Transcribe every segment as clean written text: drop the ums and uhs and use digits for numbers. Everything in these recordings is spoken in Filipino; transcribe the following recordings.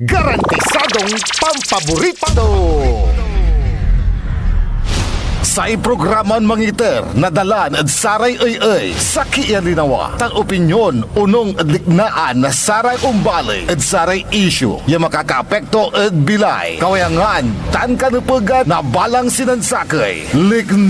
Garantisadong pampaborito. Sa iprograman mangiter, nadalan at saray ay sa kialinawa. Tang opinyon, unong adliknaan na saray umbali at saray issue. Yung makakaapekto at bilay. Kawayangan, tan kanupugan na balang sinansakay. Liknaay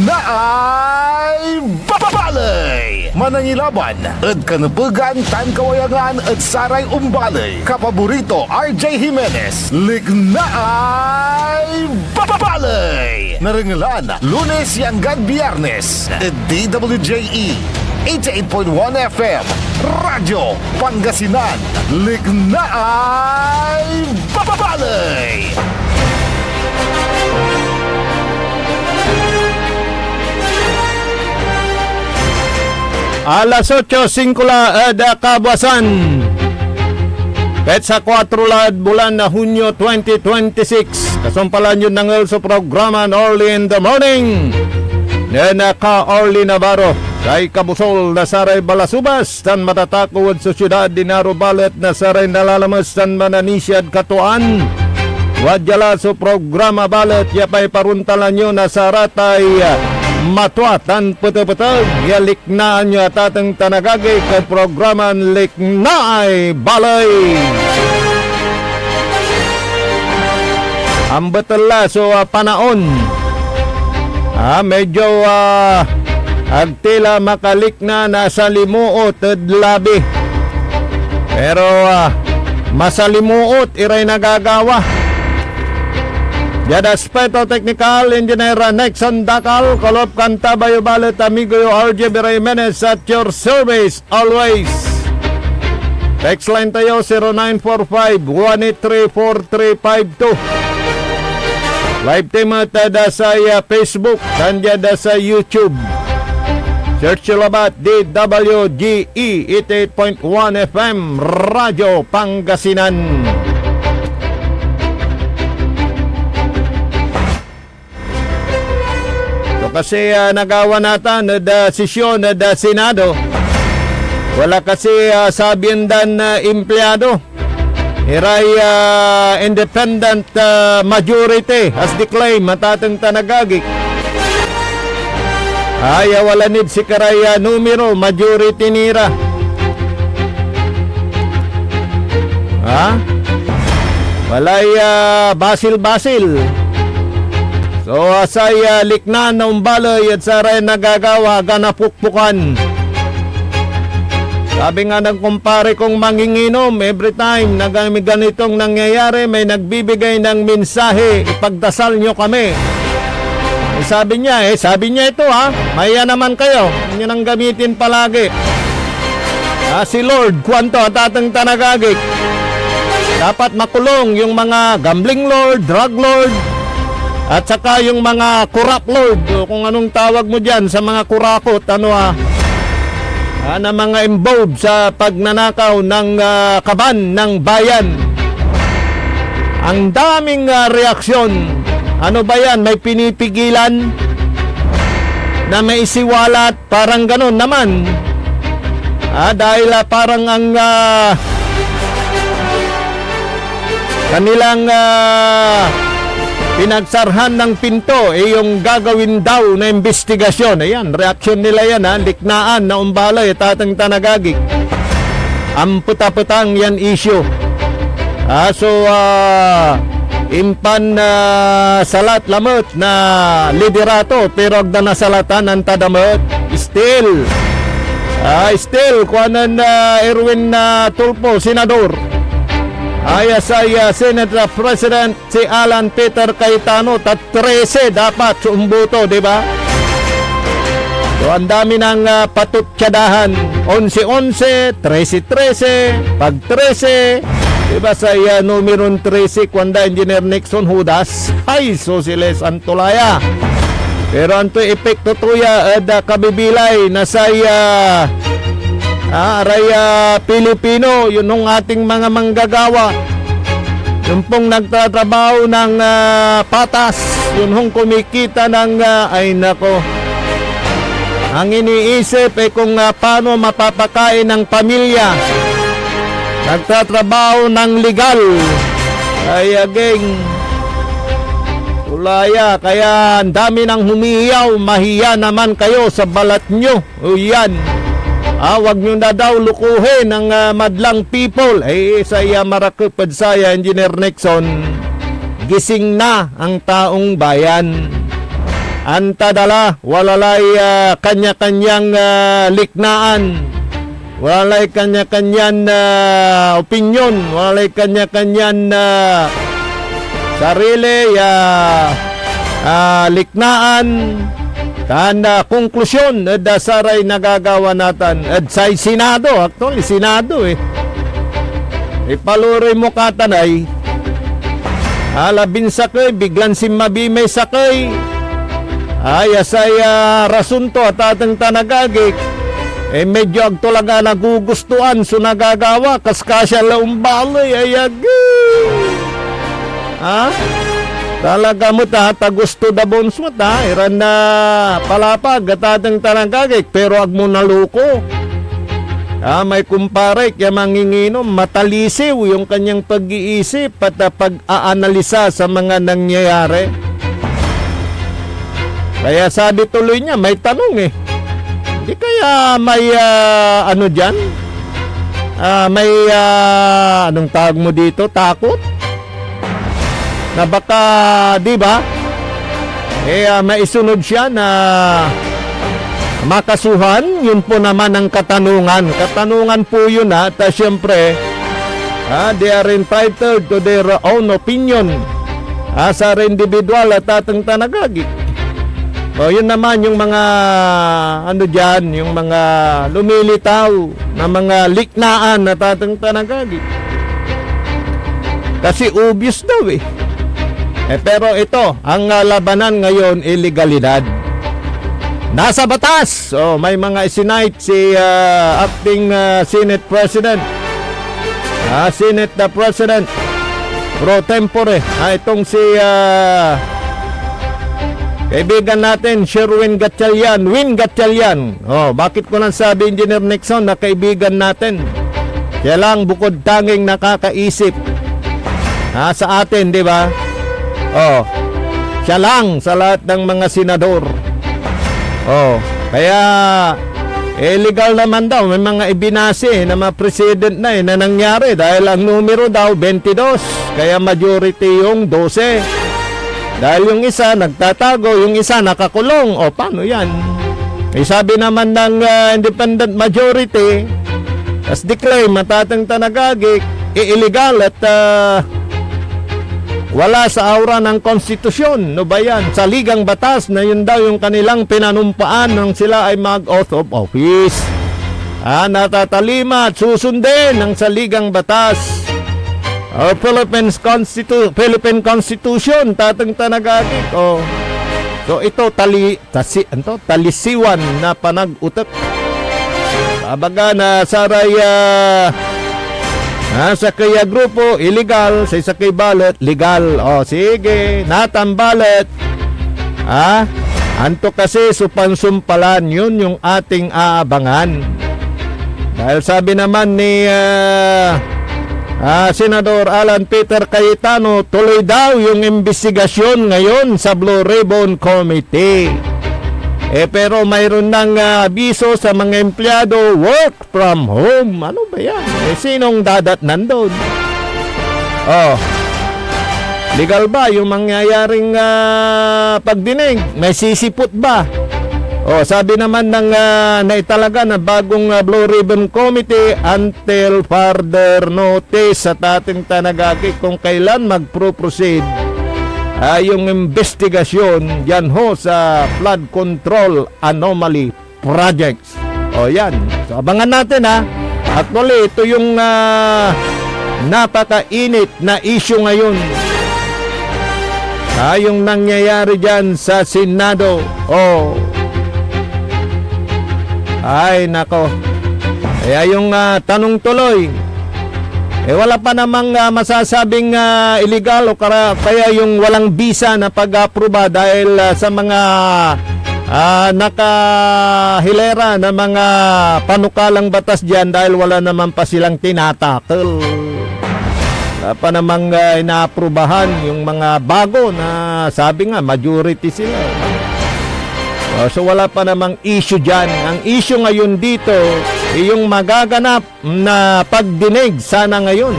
babalay. Manangilaban, at kanupugan, tan kawayangan at saray umbali. Kapaborito, RJ Jimenez. Liknaay babalay. Naringalan, Lunes hanggang Biyernes, DWJE 88.1 FM, Radyo Pangasinan, Liknaay Babalay. Alas 8:05 kabuasan. Petsa 4 lad bulan na Hunyo 2026. Kasumpalan yun ng sa programa Early in the Morning. Nenaka Orly Navarro. Kay Kabusol na saray balasubas. Tan matatakod sa syudad Dinaro Balet na saray nalalamas tan mananisiad katuan. Wadjala sa programa Balet. Yapay paruntalan nyo na saratay matuatan putuputag. Yaliknaan nyo at atang tanagagay ka programan Liknaay Balay. Ang batala so panaon. Medyo agtila makalikna na sa limuot at labi. Pero masalimuot iray nagagawa. Yada Aspeto Technical Engineer Nexon Dakal, Kolop Kanta Bayo Balet, amigo yo RJ Jimenez at your service always. Text line tayo 0945-183-4352. Live team at sa Facebook, kandyada sa YouTube. Search labat DWGE 88.1 FM, Radyo Pangasinan. Kasi nagawa natin na sesyon na Senado. Wala kasi sabiendan na empleyado. Iray independent majority as declaim matatang tanagagik. Wala nid si karaya numero majority nira. Walay basil-basil. So asay likna na umbalay at saray nagagawa ganapukpukan. Sabi nga ng kumpare kong manginginom, every time na ganitong nangyayari, may nagbibigay ng mensahe, ipagdasal nyo kami. Sabi niya ito maya naman kayo, yun ang gamitin palagi. Si Lord, kwanto at atang tanagagik. Dapat makulong yung mga gambling lord, drug lord, at saka yung mga corrupt lord, kung anong tawag mo dyan sa mga kurakot, na mga involved sa pagnanakaw ng kaban ng bayan. Ang daming reaksyon. Ano ba yan? May pinipigilan na may isiwalat, parang ganon naman. Dahil parang ang kanilang pinagsarhan ng pinto yung gagawin daw na investigasyon. Ayan, reaksyon nila yan liknaan na umbalay tatang tanagagik. Ang puta-putang yan issue. Impan salat lamot na liderato pero agda na salatan ang tadamot. Still kuanan Erwin Tulfo, senador. Senate President si Alan Peter Cayetano at 13 dapat sumbuto, di ba? So ang dami ng patutsadahan, 11-11, 13-13, pag 13, di ba sa numero 13 kwanda Engineer Nixon Hudas, Sosiles Antolaya. Pero anto epekto tuya kabibilay na saya araya Pilipino, yun ng ating mga manggagawa. Yung pong nagtatrabaho ng patas, yun hong kumikita ng ay nako. Ang iniisip kung paano mapapakain ng pamilya. Nagtatrabaho ng legal. Ay aging ulaya, kaya ang dami nang humiyaw, mahiya naman kayo sa balat nyo. O yan, wag nyo na daw lukuhin ang madlang people. Saya marakupad saya, Engineer Nixon, gising na ang taong bayan. Antadala, walalay kanya-kanyang liknaan, walalay kanya-kanyan opinion, walalay kanya-kanyan sarili liknaan tanda konklusyon da saray nagagawa natin at sa Senado. Actually Senado ipaluray mo katanay alabin sakay biglan simabimay sakay ay asaya rasunto at atang tanagagik medyo agtulaga nagugustuhan so nagagawa kaskasya laumbalay ayagi. Talaga mo tagusto da bones mo iran na palapag at atang tanagagik pero ag mo naluko. May kumpare kaya manginginom matalisiw yung kanyang pag-iisip at pag-aanalisa sa mga nangyayari. Kaya sabi tuloy niya may tanong hindi kaya may ano dyan? May anong tawag mo dito? Takot? Na baka, di ba? Maisunod siya na makasuhan. Yun po naman ang katanungan. Katanungan po yun at siyempre, they are entitled to their own opinion sa individual at atang tanagagi. O yun naman yung mga ano dyan, yung mga lumilitaw na mga liknaan at atang tanagagi. Kasi obvious daw pero ito, ang labanan ngayon, illegalidad. Nasa batas! May mga isinight si acting Senate President. Senate President pro tempore. Itong si kaibigan natin, Sherwin Gatchalian. Win Gatchalian. Bakit ko nang sabi, Engineer Nixon, na kaibigan natin? Kaya lang, bukod tanging nakakaisip sa atin, di ba? Siya lang sa lahat ng mga senador. Kaya illegal naman daw. May mga ibinase na mga president na na nangyari dahil ang numero daw 22. Kaya majority yung 12. Dahil yung isa nagtatago, yung isa nakakulong. Paano yan? Sabi naman ng independent majority, as declare matatang tanagagik, illegal at wala sa aura ng konstitusyon. No ba yan? Sa ligang batas na yun daw yung kanilang pinanumpaan nang sila ay mag-oath of office. Natatalima at susundin ng saligang batas. Philippine Constitution, tatang tanagagik. So ito talisiwan na panag-utak. Sabaga na saray sa kaya grupo, illegal. Sa isa kay ballot, legal. Sige, natambalat. Anto kasi supansumpalan. Yun yung ating aabangan. Dahil sabi naman ni Senador Alan Peter Cayetano, tuloy daw yung investigasyon ngayon sa Blue Ribbon Committee. Pero mayroon ng abiso sa mga empleyado, work from home. Ano ba yan? Sinong dadat nandun? Legal ba yung mangyayaring pagdinig? May sisipot ba? Sabi naman ng naitalaga na bagong Blue Ribbon Committee until further notice sa ating tanagaki kung kailan mag-proceed yung investigasyon yan sa flood control anomaly projects. Yan. So abangan natin Actually, ito yung napakainit na issue ngayon. Yung nangyayari dyan sa Senado. Ay, nako. Kaya yung tanong tuloy, wala pa namang masasabing illegal o kaya yung walang visa na pag-aproba dahil sa mga nakahilera na mga panukalang batas dyan dahil wala naman pa silang tinatakil. pa namang inaaprubahan yung mga bago na sabi nga majority sila. So wala pa namang issue dyan. Ang issue ngayon dito yung magaganap na pagdinig sana ngayon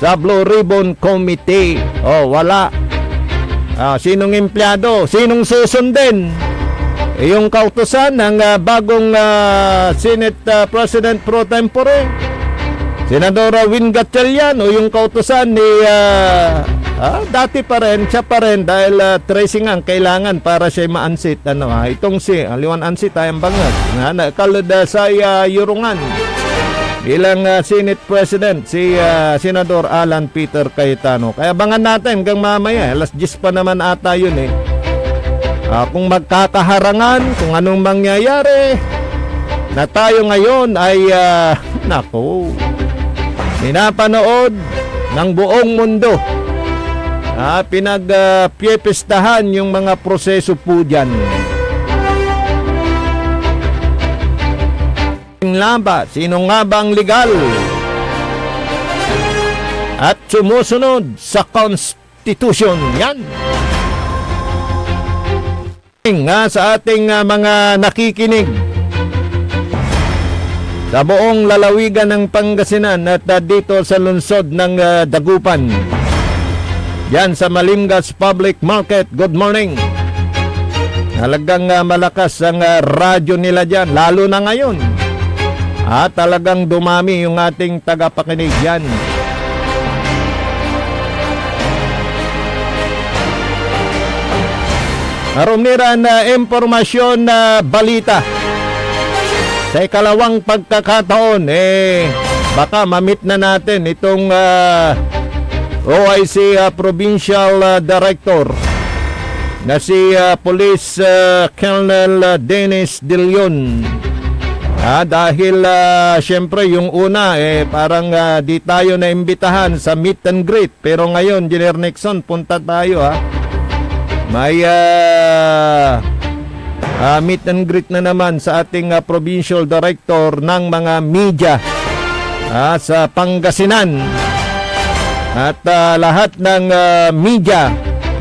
sa Blue Ribbon Committee. Wala. Sinong empleyado? Sinong susundin? Yung kautusan ng bagong Senate President Pro Tempore, Senadora Win Gatchalian, o yung kautusan ni dati pa rin, siya pa rin dahil tracing ang kailangan para siya ma-unseat. Itong si Liwan Unseat ay ang bangat na kalod sa Yurungan bilang Senate President si Senador Alan Peter Cayetano. Kaya abangan natin hanggang mamaya, alas 10 pa naman ata yun kung magkakaharangan, kung anong mangyayari na tayo ngayon ay pinapanood ng buong mundo. Pinagpipistahan yung mga proseso po dyan. Sino nga ba ang legal at sumusunod sa Constitution? Yan nga sa ating mga nakikinig sa buong lalawigan ng Pangasinan at dito sa lungsod ng Dagupan. Yan sa Malingas Public Market. Good morning. Talagang malakas ang radyo nila dyan, lalo na ngayon. Talagang dumami yung ating tagapakinig yan. Marumira na impormasyon na balita. Sa ikalawang pagkakataon, baka ma-meet na natin itong OIC Provincial Director na si Police Colonel Dennis De Leon. Dahil syempre yung una parang di tayo naimbitahan sa meet and greet, pero ngayon Engineer Nixon, punta tayo may meet and greet na naman sa ating provincial director ng mga media sa Pangasinan. At lahat ng media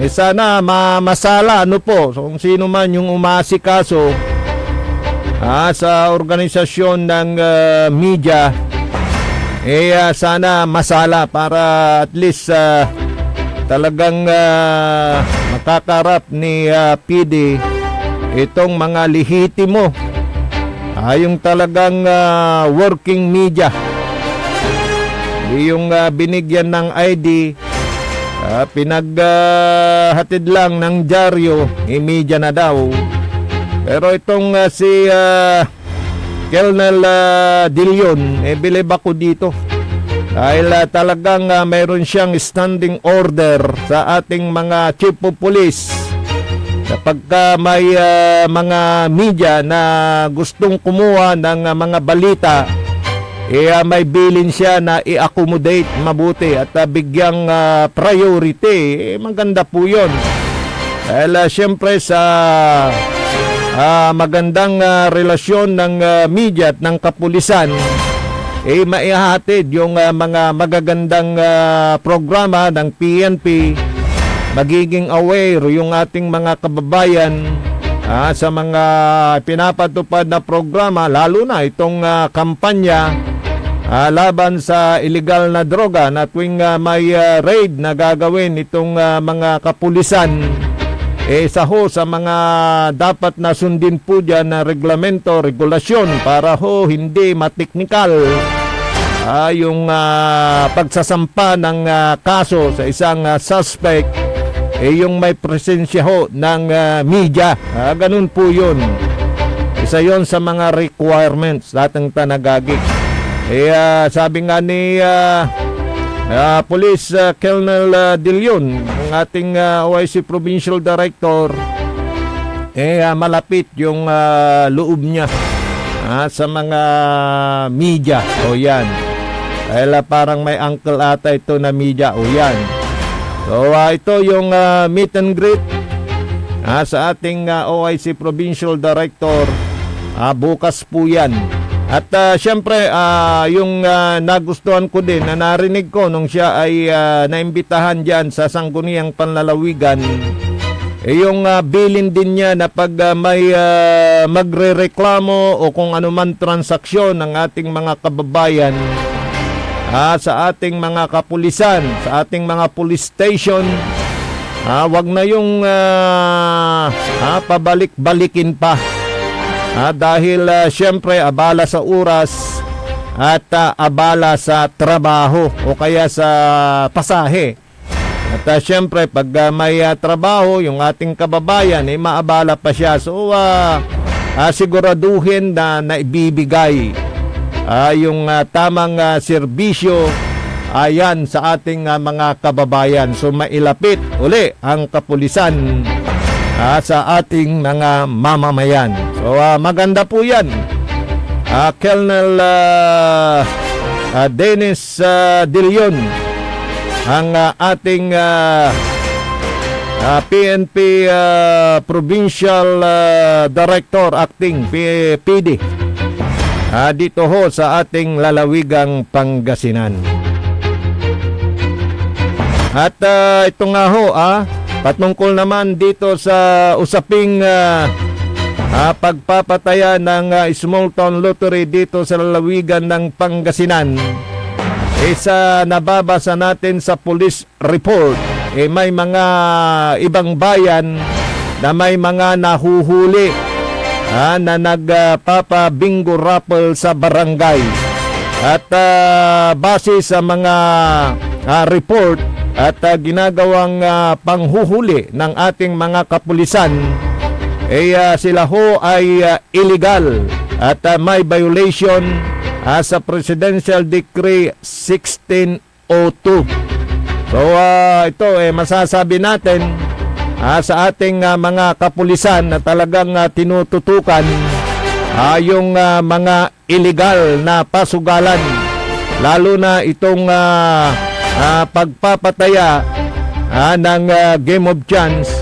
sana masala kung sino man yung umaasikaso sa organisasyon ng media, sana masala para at least talagang makakarap ni PD itong mga lehitimo, yung talagang working media, yung binigyan ng ID, pinaghatid lang ng dyaryo, media na daw. Pero itong si Colonel De Leon, bilib ako dito. Dahil talagang mayroon siyang standing order sa ating mga chief of police. Kapag may mga media na gustong kumuha ng mga balita, may bilin siya na i-accommodate mabuti at bigyang priority. Maganda po yun. Dahil siyempre sa magandang relasyon ng media at ng kapulisan, maihatid yung mga magagandang programa ng PNP, magiging aware yung ating mga kababayan sa mga pinapatupad na programa, lalo na itong kampanya laban sa illegal na droga na tuwing may raid na gagawin itong mga kapulisan. Sa mga dapat na sundin po dyan na reglamento, regulasyon para hindi mateknikal yung pagsasampa ng kaso sa isang suspect, yung may presensya ng media. Ganun po yun. Isa yon sa mga requirements dating tanagagik. Sabi nga ni Police Colonel De Leon, ang ating OIC Provincial Director, malapit yung loob niya sa mga media. Yan. Dahil parang may uncle ata ito na media. Yan. So ito yung meet and greet sa ating OIC Provincial Director. Bukas po yan. At syempre, yung nagustuhan ko din na narinig ko nung siya ay naimbitahan dyan sa Sangguniang Panlalawigan, yung bilin din niya na pag may magrereklamo o kung anuman transaksyon ng ating mga kababayan sa ating mga kapulisan, sa ating mga police station, wag na yung pabalik-balikin pa. Dahil syempre abala sa oras at abala sa trabaho o kaya sa pasahe. At syempre pag may trabaho yung ating kababayan maabala pa siya. So siguraduhin na naibibigay yung tamang serbisyo ayan sa ating mga kababayan. So mailapit uli ang kapulisan sa ating mga mamamayan. So maganda po yan. Colonel Dennis De Leon, ang ating PNP Provincial Director Acting PD dito ho sa ating lalawigang Pangasinan. At ito nga ho patungkol naman dito sa usaping pagpapataya ng Small Town Lottery dito sa lalawigan ng Pangasinan. Sa nababasa natin sa police report, may mga ibang bayan na may mga nahuhuli na nagpapa-bingo raffle sa barangay. At base sa mga report at ginagawang panghuhuli ng ating mga kapulisan, sila ho ay illegal at may violation sa Presidential Decree 1602. So ito masasabi natin sa ating mga kapulisan na talagang tinututukan yung mga illegal na pasugalan, lalo na itong pagpapataya ng game of chance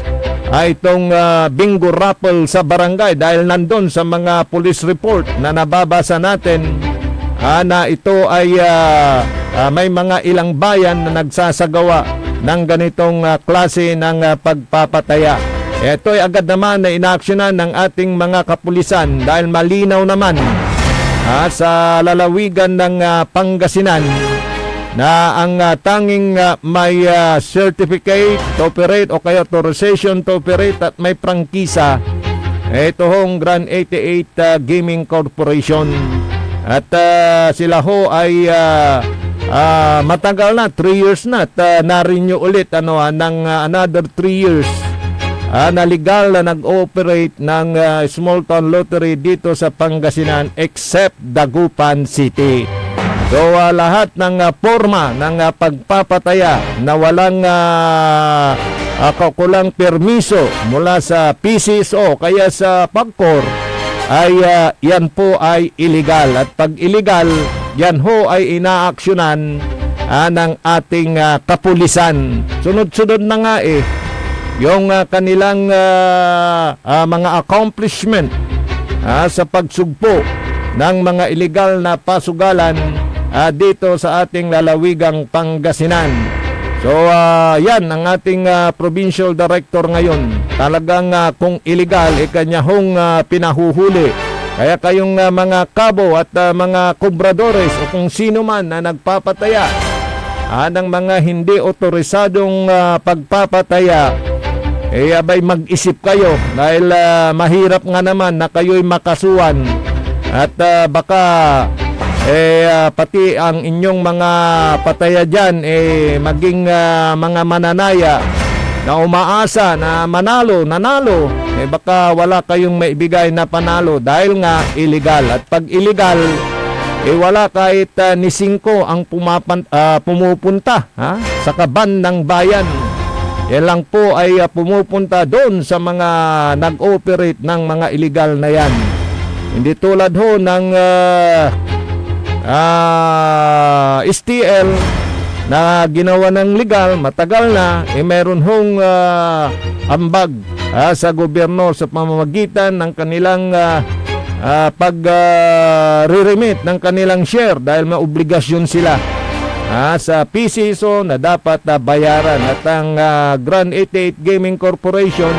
itong bingo raffle sa barangay, dahil nandun sa mga police report na nababasa natin na ito ay may mga ilang bayan na nagsasagawa ng ganitong klase ng pagpapataya. Ito ay agad naman na inaaksyonan ng ating mga kapulisan dahil malinaw naman sa lalawigan ng Pangasinan na ang tanging may certificate to operate o kaya authorization to operate at may prangkisa, ito hong Grand 88 Gaming Corporation. At sila ho ay matagal na, 3 years na, at na-renew ulit ng another 3 years na legal na nag-operate ng Small Town Lottery dito sa Pangasinan except Dagupan City. So lahat ng forma ng pagpapataya na walang kulang permiso mula sa PCSO kaya sa PAGCOR ay yan po ay illegal. At pag illegal, yan ho ay inaaksyonan ng ating kapulisan. Sunod-sunod na nga yung kanilang mga accomplishment sa pagsugpo ng mga illegal na pasugalan dito sa ating lalawigang Pangasinan. So yan ang ating provincial director ngayon. Talagang kung illegal, kanya hong pinahuhuli. Kaya kayong mga kabo at mga kubradores o kung sino man na nagpapataya ng mga hindi otorisadong pagpapataya, abay mag-isip kayo dahil mahirap nga naman na kayo'y makasuhan at baka pati ang inyong mga pataya dyan maging mga mananaya na umaasa na nanalo, baka wala kayong maibigay na panalo dahil nga illegal. At pag illegal, wala kahit ni 5 ang pumupunta sa kaban ng bayan. Yan lang po ay pumupunta doon sa mga nag-operate ng mga illegal na yan. Hindi tulad ho ng STL na ginawa ng legal, matagal na, meron hong ambag sa gobyerno sa pamamagitan ng kanilang re-remit ng kanilang share dahil may obligasyon sila sa PCSO na dapat bayaran. At ang Grand 88 Gaming Corporation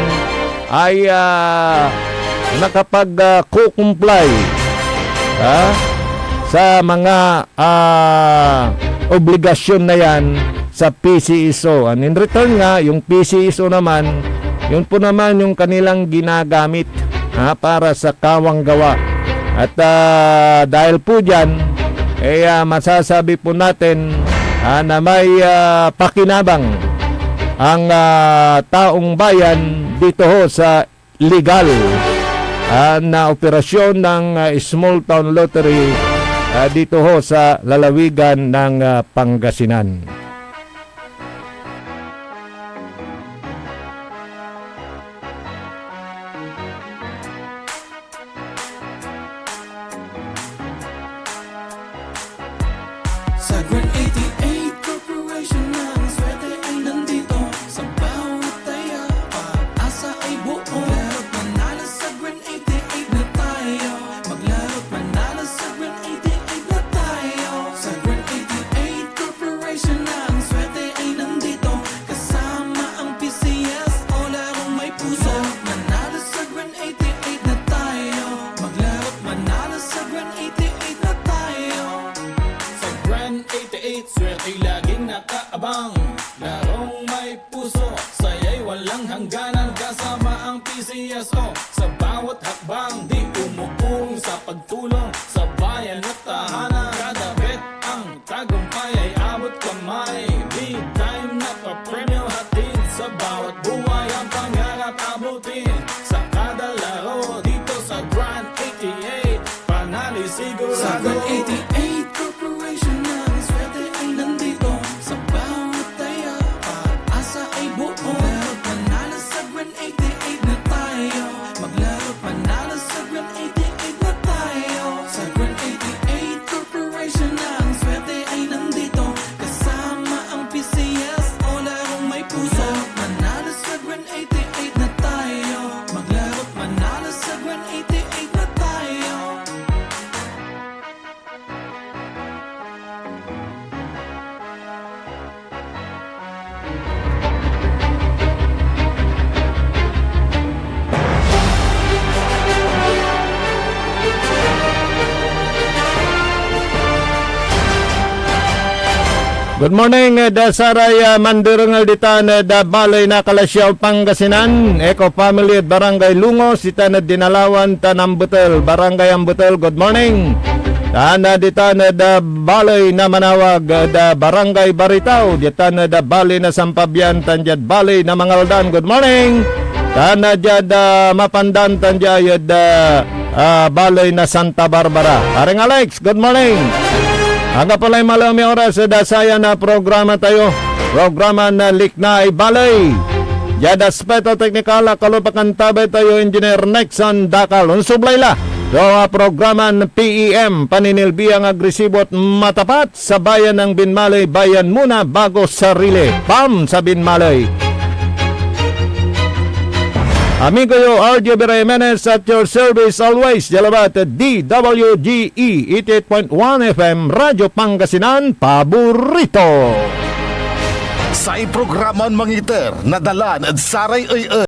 ay nakapag-comply sa mga obligasyon na yan sa PCSO. And in return nga, yung PCSO naman, yun po naman yung kanilang ginagamit para sa kawang gawa. At dahil po dyan, masasabi po natin na may pakinabang ang taong bayan dito ho sa legal na operasyon ng Small Town Lottery dito ho sa lalawigan ng Pangasinan. Sa Grand 88 Corporation ng swerte ay nandito. Sa bawat taya, pag-asa ay buo. Maglaro't manalo sa Grand 88 na tayo. Maglaro't manalo sa Grand 88 na tayo. Sa Grand 88 Corporation ng swerte ay nandito. Kasama ang PCS o larong may puso. Manalo sa Grand 88 na tayo. Maglaro't manalo sa Grand 88 na tayo. Sa Grand 88, swerte laging nakaabang. Larong may puso, saya'y walang hangganan. Kasama ang PCSO sa bawat hakbang. Di umuurong sa pagtulong sa bayan at tahanan. Kada bet ang tagumpay ay abot kamay. Big time na pa-premyo hatid sa bawat buhay. Ang pangarap abutin sa kada laro. Dito sa Grand 88, panali sigurado. Sa Grand 88 Corporation ng swerte ay nandito. Sa bawat taya, pag-asa ay buo. Maglaro't manalo sa Grand 88 na tayo. Maglaro't manalo sa Grand 88 na tayo. Sa Grand 88 Corporation ng swerte ay nandito. Kasama ang PCS o larong may puso. Manalo sa Grand 88 na tayo. Maglaro't manalo sa Grand 88 na tayo. Good morning, Dasaray Mandirangal ditan da Balay na Kalasyaw, Pangasinan. Eco Family at Barangay Lungos, itan Dinalawan, Tanambutel, Barangay Ambutel. Good morning. Tana ditan da Balay na Manawag, da Barangay Baritaw, ditan da Balay na Sampabian, tanjad Balay na Mangaldan. Good morning. Tana jad Mapandan, tanjad Balay na Santa Barbara. Paring Alex, good morning. Aga pala'y malami oras sa dasaya na programa tayo. Programa na Liknay Balay. Yada Speto Teknikal, kalupakan tabay tayo, Engineer Nexon Dakal. Unsublay la. So, programa ng PEM, paninilbiyang agresibo at matapat sa bayan ng Binmalay. Bayan muna bago sarili. Pam sa Binmalay. Amigo yo, RJ Jimenez at your service always. Jalabat DWGE 88.1 FM, Radyo Pangasinan, paborito. Sa programon mangiter, nadalan at saray